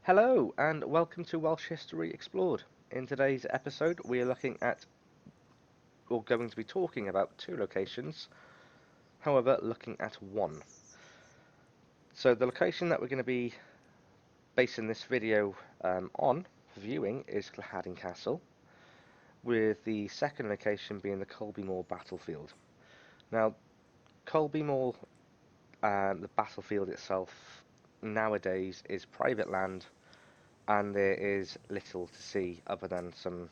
Hello and welcome to Welsh History Explored. In today's episode, we are looking at, or going to be talking about two locations, however, looking at one. So the location that we're going to be basing this video on for viewing is Llawhaden Castle, with the second location being the Colby Moor battlefield. Now, Colby Moor, the battlefield itself, nowadays is private land, and there is little to see other than some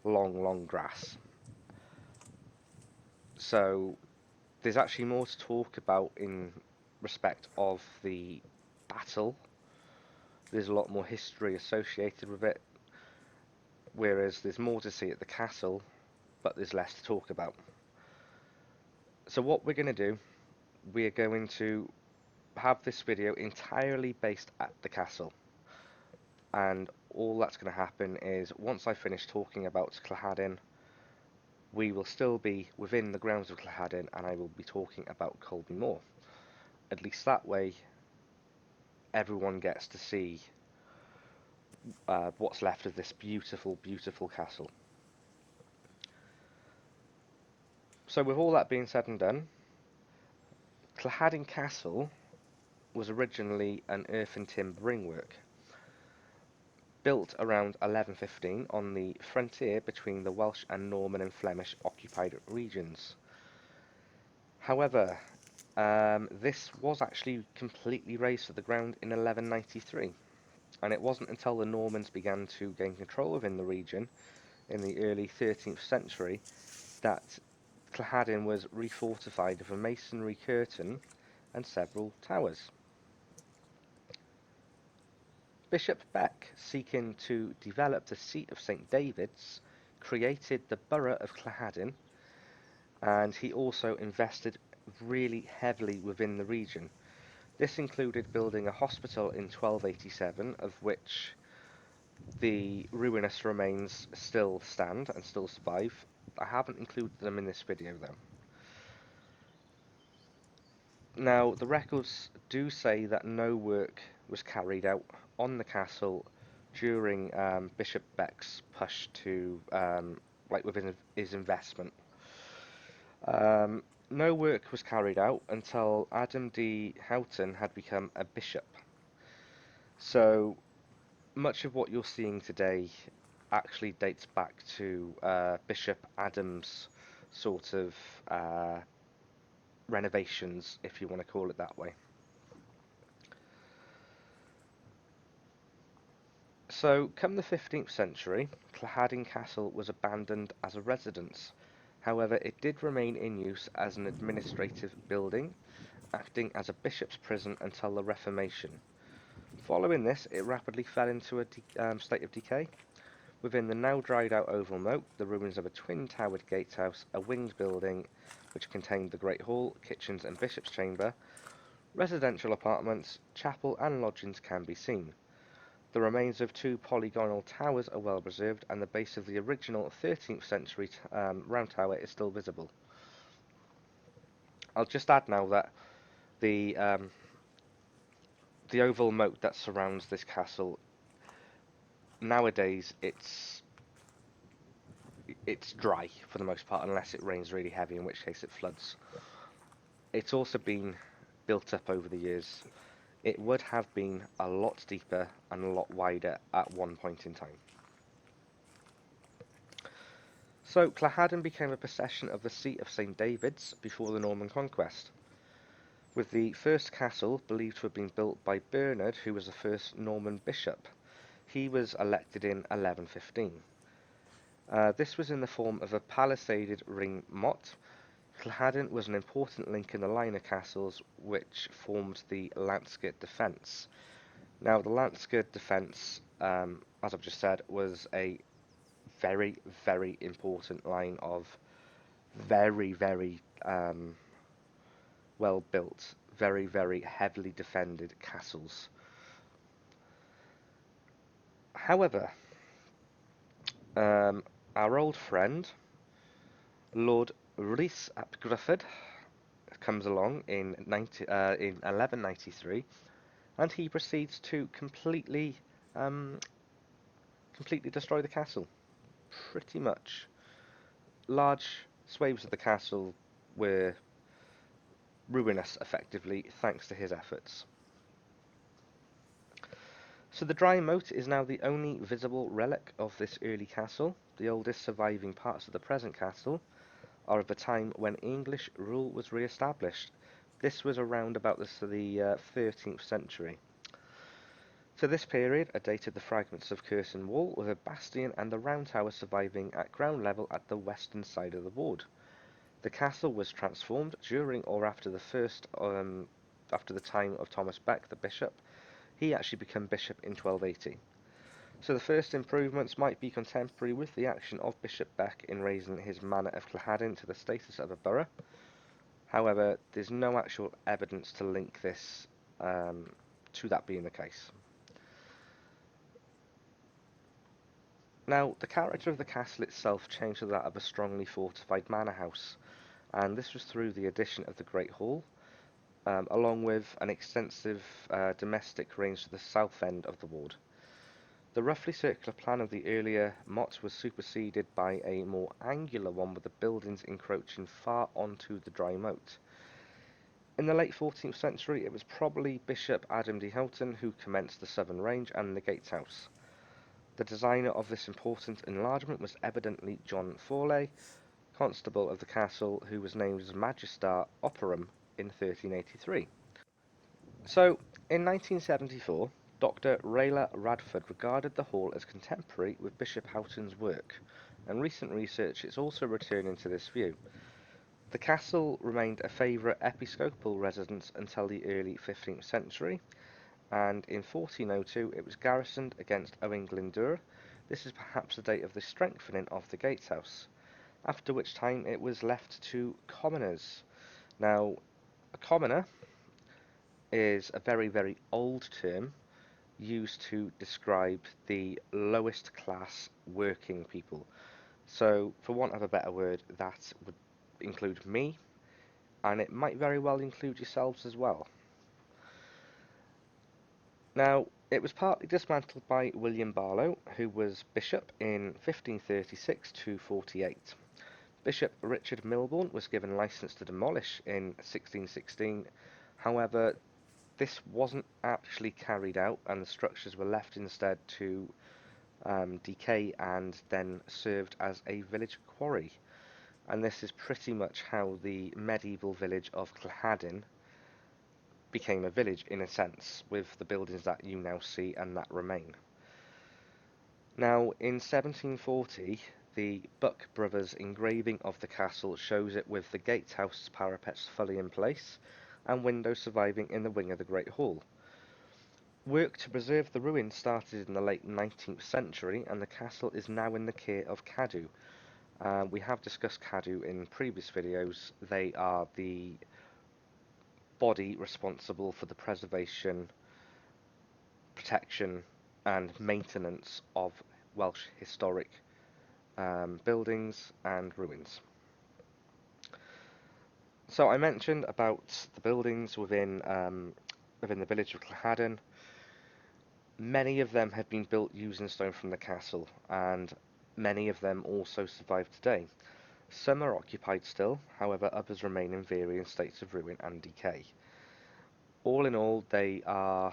long grass. So there's actually more to talk about in respect of the battle. There's a lot more history associated with it, whereas there's more to see at the castle, but there's less to talk about. So what we're going to do, we are going to have this video entirely based at the castle. And all that's going to happen is once I finish talking about Llawhaden, we will still be within the grounds of Llawhaden and I will be talking about Colby Moor. At least that way everyone gets to see what's left of this beautiful castle. So with all that being said and done, Llawhaden Castle was originally an earth and timber ringwork, built around 1115 on the frontier between the Welsh and Norman and Flemish occupied regions. However, this was actually completely razed to the ground in 1193, and it wasn't until the Normans began to gain control within the region in the early 13th century that Llawhaden was refortified with a masonry curtain and several towers. Bishop Beck, seeking to develop the seat of St David's, created the borough of Llawhaden, and he also invested really heavily within the region. This included building a hospital in 1287, of which the ruinous remains still stand and still survive. I haven't included them in this video though. Now, the records do say that no work was carried out on the castle during Bishop Beck's push to, within his investment. No work was carried out until Adam de Houghton had become a bishop. So, much of what you're seeing today actually dates back to Bishop Adam's sort of renovations, if you want to call it that way. So, come the 15th century, Llawhaden Castle was abandoned as a residence. However, it did remain in use as an administrative building, acting as a bishop's prison until the Reformation. Following this, it rapidly fell into a state of decay. Within the now dried out oval moat, the ruins of a twin-towered gatehouse, a winged building which contained the Great Hall, kitchens and bishop's chamber, residential apartments, chapel and lodgings can be seen. The remains of two polygonal towers are well preserved, and the base of the original 13th century round tower is still visible. I'll just add now that the the oval moat that surrounds this castle, nowadays it's dry for the most part, unless it rains really heavy, in which case it floods. It's also been built up over the years. It would have been a lot deeper and a lot wider at one point in time. So Llawhaden became a possession of the seat of St David's before the Norman conquest, with the first castle believed to have been built by Bernard, who was the first Norman bishop. He was elected in 1115. This was in the form of a palisaded ring motte. Llawhaden was an important link in the line of castles which formed the Landscape defence. Now, the Landscape defence, as I've just said, was a very important line of very well built, very heavily defended castles. However, our old friend Lord Rhys ap Gruffydd comes along in 1193 and he proceeds to um, completely destroy the castle. Pretty much. Large swathes of the castle were ruinous, effectively, thanks to his efforts. So the dry moat is now the only visible relic of this early castle. The oldest surviving parts of the present castle are of the time when English rule was re-established. This was around about the 13th century. To this period are dated the fragments of Curtain Wall, with a bastion and the round tower surviving at ground level at the western side of the ward. The castle was transformed during or after after the time of Thomas Beck, the bishop. He actually became bishop in 1280. So the first improvements might be contemporary with the action of Bishop Beck in raising his manor of Llawhaden to the status of a borough. However, there's no actual evidence to link this to that being the case. Now, the character of the castle itself changed to that of a strongly fortified manor house, and this was through the addition of the Great Hall, along with an extensive domestic range to the south end of the ward. The roughly circular plan of the earlier motte was superseded by a more angular one, with the buildings encroaching far onto the dry moat. In the late 14th century, it was probably Bishop Adam de Houghton who commenced the southern range and the gatehouse. The designer of this important enlargement was evidently John Forley, constable of the castle, who was named as Magister Operum in 1383. So, in 1974, Dr. Rayla Radford regarded the hall as contemporary with Bishop Houghton's work, and recent research is also returning to this view. The castle remained a favourite episcopal residence until the early 15th century, and in 1402 it was garrisoned against Owain Glyndŵr. This is perhaps the date of the strengthening of the gatehouse, after which time it was left to commoners. Now, a commoner is a very, very old term used to describe the lowest class working people. So, for want of a better word, that would include me, and it might very well include yourselves as well. Now, it was partly dismantled by William Barlow, who was bishop in 1536 to 48. Bishop Richard Milbourne was given license to demolish in 1616. However, this wasn't actually carried out, and the structures were left instead to decay and then served as a village quarry. And this is pretty much how the medieval village of Llawhaden became a village, in a sense, with the buildings that you now see and that remain. Now, in 1740, the Buck brothers' engraving of the castle shows it with the gatehouse parapets fully in place and windows surviving in the wing of the Great Hall. Work to preserve the ruins started in the late 19th century, and the castle is now in the care of Cadw. We have discussed Cadw in previous videos. They are the body responsible for the preservation, protection and maintenance of Welsh historic buildings and ruins. So I mentioned about the buildings within the village of Llawhaden. Many of them have been built using stone from the castle, and many of them also survive today. Some are occupied still, however others remain in varying states of ruin and decay. All in all, they are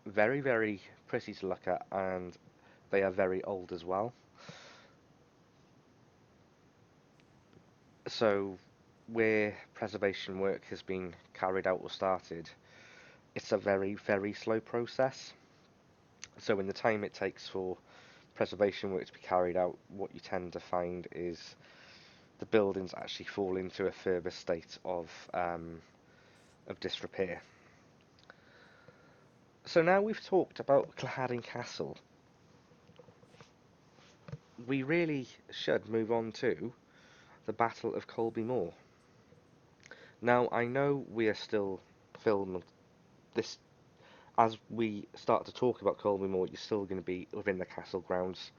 very, very pretty to look at, and they are very old as well. So, where preservation work has been carried out or started, it's a very, very slow process. So, in the time it takes for preservation work to be carried out, what you tend to find is the buildings actually fall into a further state of disrepair. So now we've talked about Llawhaden Castle, we really should move on to the Battle of Colby Moor. Now, I know we are still filming this. As we start to talk about Colby Moor, you're still going to be within the castle grounds.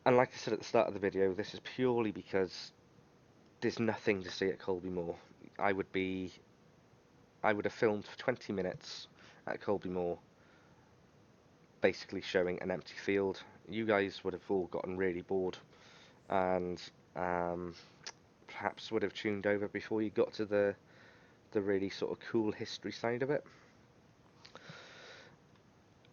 And like I said at the start of the video, this is purely because there's nothing to see at Colby Moor. I would be I would have filmed for 20 minutes at Colby Moor, basically showing an empty field. You guys would have all gotten really bored and um, perhaps would have tuned over before you got to the really sort of cool history side of it.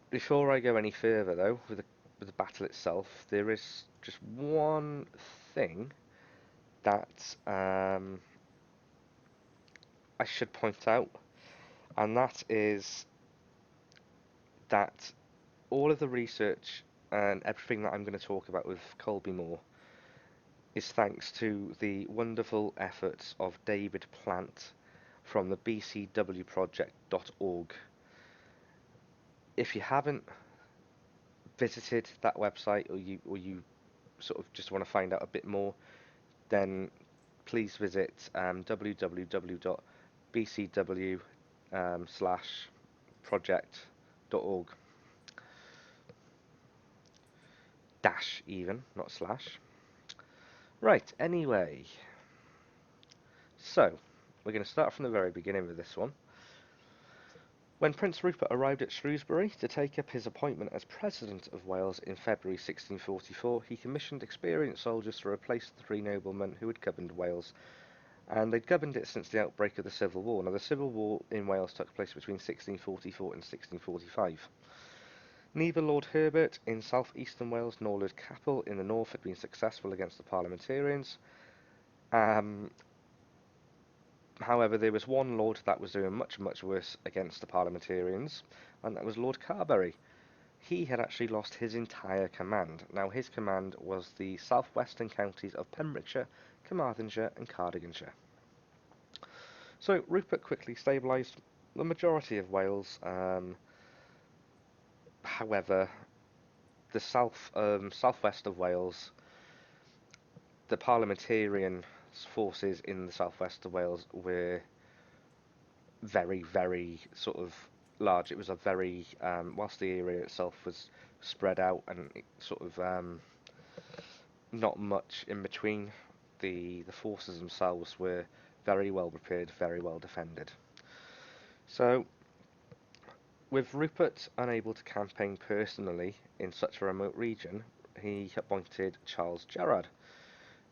Before I go any further, though, with the battle itself, there is just one thing that I should point out, and that is that all of the research and everything that I'm going to talk about with Colby Moor is thanks to the wonderful efforts of David Plant from the bcwproject.org. If you haven't visited that website, or you sort of just want to find out a bit more, then please visit www.bcw slash project.org, dash even, not slash. Right, anyway, so we're going to start from the very beginning with this one. When Prince Rupert arrived at Shrewsbury to take up his appointment as President of Wales in February 1644, he commissioned experienced soldiers to replace the three noblemen who had governed Wales, and they'd governed it since the outbreak of the Civil War. Now, the Civil War in Wales took place between 1644 and 1645. Neither Lord Herbert in south-eastern Wales nor Lord Capel in the north had been successful against the Parliamentarians. However, there was one lord that was doing much, much worse against the Parliamentarians, and that was Lord Carberry. He had actually lost his entire command. Now, his command was the southwestern counties of Pembrokeshire, Carmarthenshire and Cardiganshire. So, Rupert quickly stabilised the majority of Wales. However, the southwest of Wales, the Parliamentarian forces in the southwest of Wales were very, very sort of large. It was a very, whilst the area itself was spread out and sort of not much in between, the forces themselves were very well prepared, very well defended. So, with Rupert unable to campaign personally in such a remote region, he appointed Charles Gerard.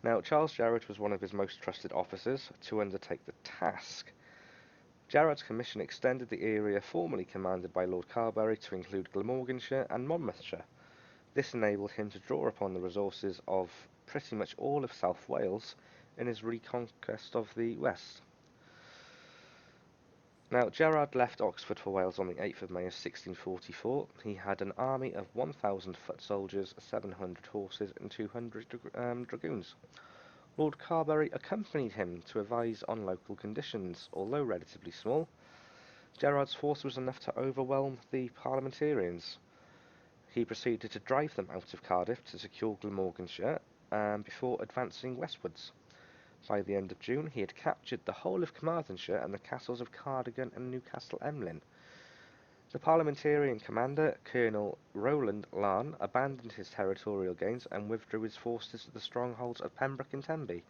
Now, Charles Gerard was one of his most trusted officers to undertake the task. Gerard's commission extended the area formerly commanded by Lord Carberry to include Glamorganshire and Monmouthshire. This enabled him to draw upon the resources of pretty much all of South Wales in his reconquest of the west. Now, Gerard left Oxford for Wales on the 8th of May of 1644. He had an army of 1,000 foot soldiers, 700 horses and 200 dragoons. Lord Carberry accompanied him to advise on local conditions. Although relatively small, Gerard's force was enough to overwhelm the Parliamentarians. He proceeded to drive them out of Cardiff to secure Glamorganshire before advancing westwards. By the end of June, he had captured the whole of Carmarthenshire and the castles of Cardigan and Newcastle Emlyn. The Parliamentarian commander, Colonel Rowland Larne, abandoned his territorial gains and withdrew his forces to the strongholds of Pembroke and Tenby.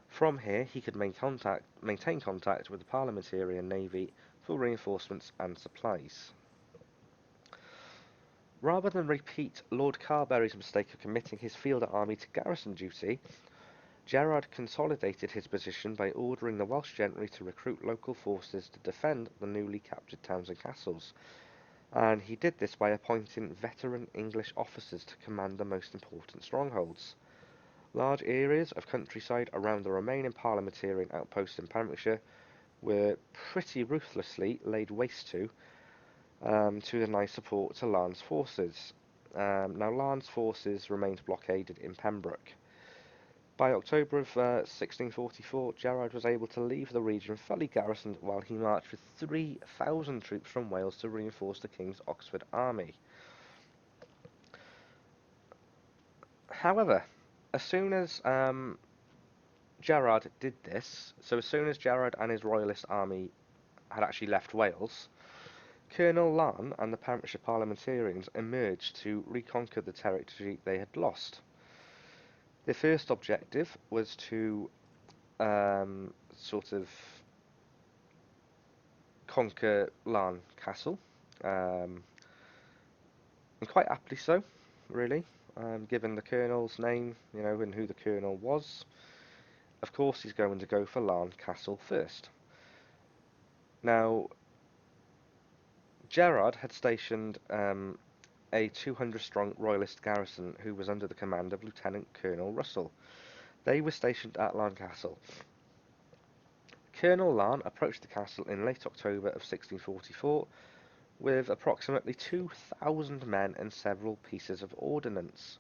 From here, he could maintain contact with the Parliamentarian navy for reinforcements and supplies. Rather than repeat Lord Carberry's mistake of committing his field army to garrison duty, Gerard consolidated his position by ordering the Welsh gentry to recruit local forces to defend the newly captured towns and castles, and he did this by appointing veteran English officers to command the most important strongholds. Large areas of countryside around the remaining Parliamentarian outposts in Pembrokeshire were pretty ruthlessly laid waste to deny support to Larne's forces. Now, Larne's forces remained blockaded in Pembroke. By October of 1644, Gerard was able to leave the region fully garrisoned while he marched with 3,000 troops from Wales to reinforce the King's Oxford army. However, as soon as Gerard did this, so as soon as Gerard and his royalist army had actually left Wales, Colonel Larne and the Pembrokeshire Parliamentarians emerged to reconquer the territory they had lost. Their first objective was to sort of conquer Llawhaden Castle, and quite aptly so, really, given the colonel's name, and who the colonel was. Of course, he's going to go for Llawhaden Castle first. Now, Gerard had stationed a 200-strong royalist garrison who was under the command of Lieutenant Colonel Russell. They were stationed at Llawhaden Castle. Colonel Llawhaden approached the castle in late October of 1644 with approximately 2,000 men and several pieces of ordnance.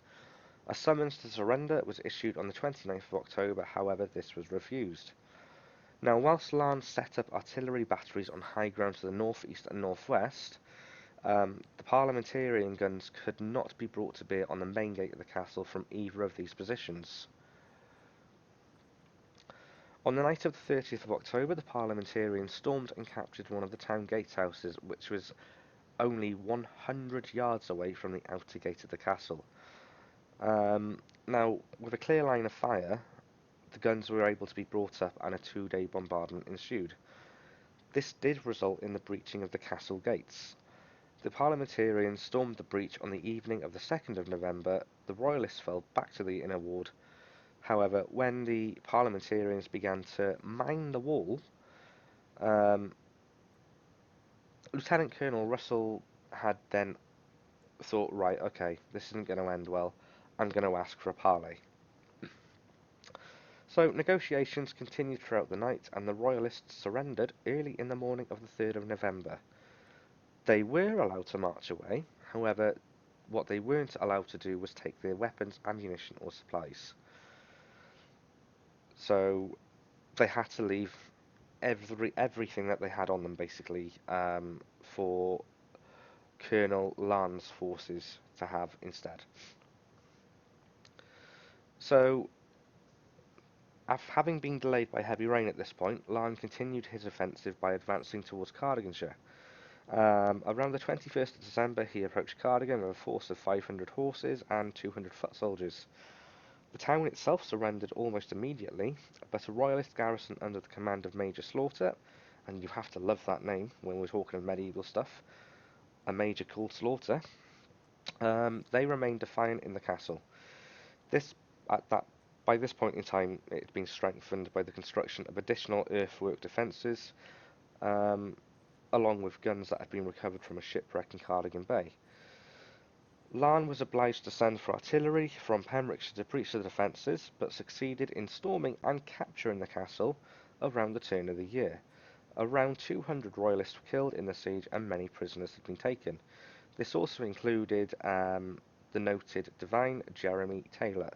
A summons to surrender was issued on the 29th of October, however this was refused. Now, whilst Llawhaden set up artillery batteries on high ground to the northeast and northwest, the parliamentarian guns could not be brought to bear on the main gate of the castle from either of these positions. On the night of the 30th of October, the parliamentarians stormed and captured one of the town gatehouses, which was only 100 yards away from the outer gate of the castle. Now, with a clear line of fire, the guns were able to be brought up and a 2-day bombardment ensued. This did result in the breaching of the castle gates. The parliamentarians stormed the breach on the evening of the 2nd of November. The royalists fell back to the inner ward. However, when the parliamentarians began to mine the wall, Lieutenant Colonel Russell had then thought, right, okay, this isn't going to end well. I'm going to ask for a parley. So negotiations continued throughout the night, and the royalists surrendered early in the morning of the 3rd of November. They were allowed to march away, however, what they weren't allowed to do was take their weapons, ammunition, or supplies. So they had to leave everything that they had on them, basically, for Colonel Llawhaden's forces to have instead. So, having been delayed by heavy rain at this point, Llawhaden continued his offensive by advancing towards Cardiganshire. Around the 21st of December, he approached Cardigan with a force of 500 horses and 200 foot soldiers. The town itself surrendered almost immediately, but a royalist garrison under the command of Major Slaughter, and you have to love that name when we're talking of medieval stuff, a major called Slaughter, they remained defiant in the castle. By this point in time, it had been strengthened by the construction of additional earthwork defences, along with guns that had been recovered from a shipwreck in Cardigan Bay. Llawhaden was obliged to send for artillery from Pembrokeshire to breach the defences, but succeeded in storming and capturing the castle around the turn of the year. Around 200 royalists were killed in the siege and many prisoners had been taken. This also included the noted divine Jeremy Taylor,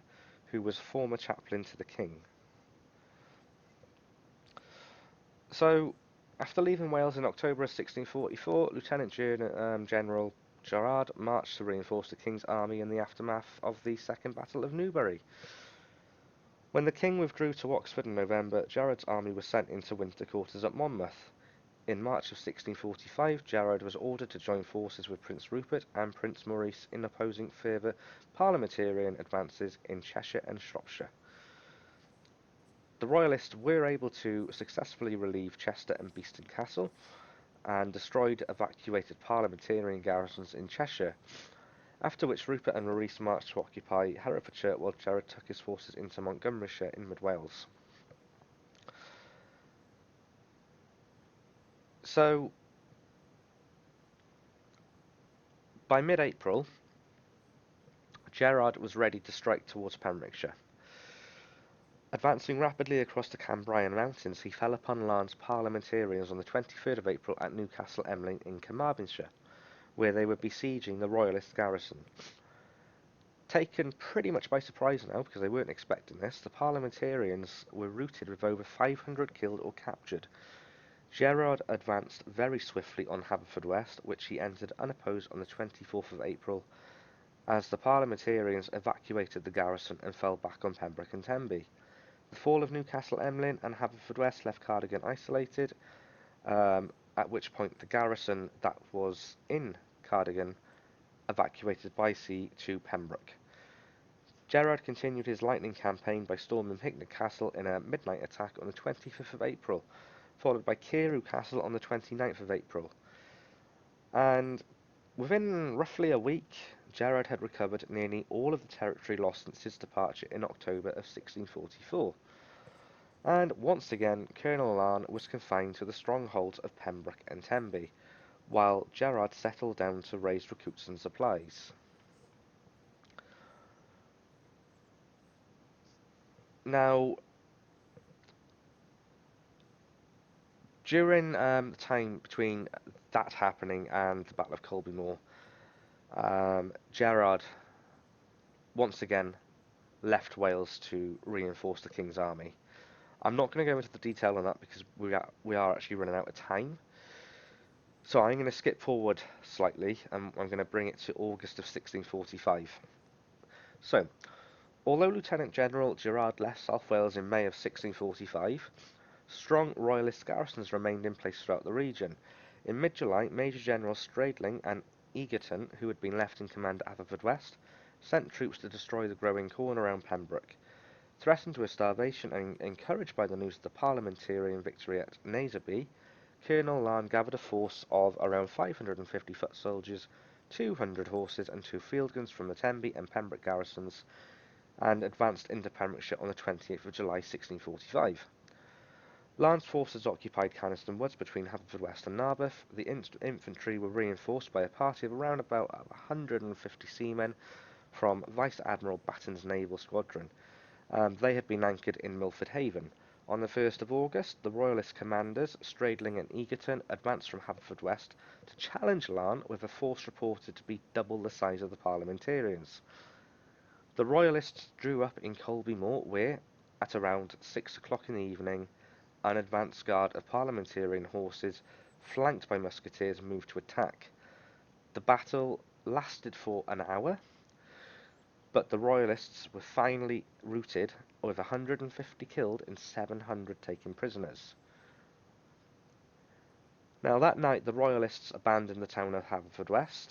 who was former chaplain to the king. So, after leaving Wales in October of 1644, Lieutenant General Gerard marched to reinforce the king's army in the aftermath of the Second Battle of Newbury. When the king withdrew to Oxford in November, Gerard's army was sent into winter quarters at Monmouth. In March of 1645, Gerard was ordered to join forces with Prince Rupert and Prince Maurice in opposing further parliamentarian advances in Cheshire and Shropshire. The Royalists were able to successfully relieve Chester and Beeston Castle, and destroyed evacuated parliamentarian garrisons in Cheshire, after which Rupert and Maurice marched to occupy Herefordshire while Gerard took his forces into Montgomeryshire in mid-Wales. So, by mid-April, Gerard was ready to strike towards Pembrokeshire. Advancing rapidly across the Cambrian Mountains, he fell upon Llawhaden's parliamentarians on the 23rd of April at Newcastle Emlyn in Carmarthenshire, where they were besieging the Royalist garrison. Taken pretty much by surprise now, because they weren't expecting this, the parliamentarians were routed with over 500 killed or captured. Gerard advanced very swiftly on Haverfordwest, which he entered unopposed on the 24th of April, as the parliamentarians evacuated the garrison and fell back on Pembroke and Tenby. The fall of Newcastle Emlyn and Haverfordwest left Cardigan isolated, at which point the garrison that was in Cardigan evacuated by sea to Pembroke. Gerard continued his lightning campaign by storming Hickney Castle in a midnight attack on the 25th of April, followed by Carew Castle on the 29th of April. And within roughly a week, Gerard had recovered nearly all of the territory lost since his departure in October of 1644. And once again, Colonel Larne was confined to the strongholds of Pembroke and Tenby, while Gerard settled down to raise recruits and supplies. Now, during the time between that happening and the Battle of Colby Moor, Gerard once again left Wales to reinforce the King's army. I'm not going to go into the detail on that because we are actually running out of time. So I'm going to skip forward slightly and I'm going to bring it to August of 1645. So, although Lieutenant General Gerard left South Wales in May of 1645, strong Royalist garrisons remained in place throughout the region. In mid-July, Major General Stradling and Egerton, who had been left in command at Haverfordwest, sent troops to destroy the growing corn around Pembroke. Threatened with starvation and encouraged by the news of the Parliamentarian victory at Naseby, Colonel Larne gathered a force of around 550 foot soldiers, 200 horses and 2 field guns from the Tenby and Pembroke garrisons, and advanced into Pembrokeshire on the 28th of July 1645. Larne's forces occupied Caniston Woods between Haverfordwest and Narberth. The infantry were reinforced by a party of around about 150 seamen from Vice Admiral Batten's naval squadron. They had been anchored in Milford Haven. On the 1st of August, the Royalist commanders, Stradling and Egerton, advanced from Haverfordwest to challenge Larne with a force reported to be double the size of the Parliamentarians. The Royalists drew up in Colby Moor, where, at around 6 o'clock in the evening, an advance guard of Parliamentarian horses, flanked by musketeers, moved to attack. The battle lasted for an hour, but the Royalists were finally routed, with 150 killed and 700 taken prisoners. Now that night the Royalists abandoned the town of Haverfordwest,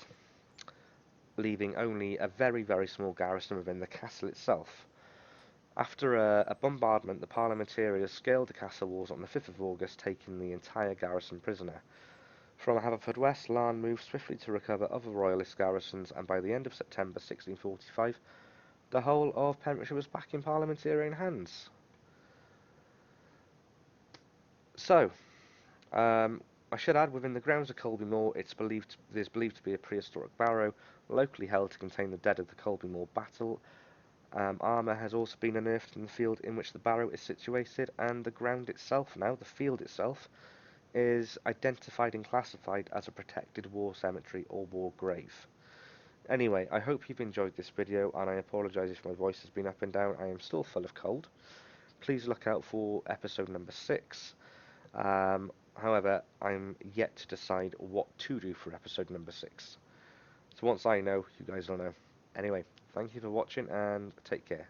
leaving only a very, very small garrison within the castle itself. After a bombardment, the Parliamentarians scaled the castle walls on the 5th of August, taking the entire garrison prisoner. From Haverfordwest, Larne moved swiftly to recover other Royalist garrisons, and by the end of September 1645, the whole of Pembrokeshire was back in Parliamentarian hands. So, I should add, within the grounds of Colby Moor, there's believed to be a prehistoric barrow, locally held to contain the dead of the Colby Moor battle. Armour has also been unearthed in the field in which the barrow is situated, and the ground itself now, the field itself, is identified and classified as a protected war cemetery or war grave. Anyway, I hope you've enjoyed this video, and I apologise if my voice has been up and down. I am still full of cold. Please look out for episode number 6. However, I'm yet to decide what to do for episode number 6. So once I know, you guys will know. Anyway, thank you for watching and take care.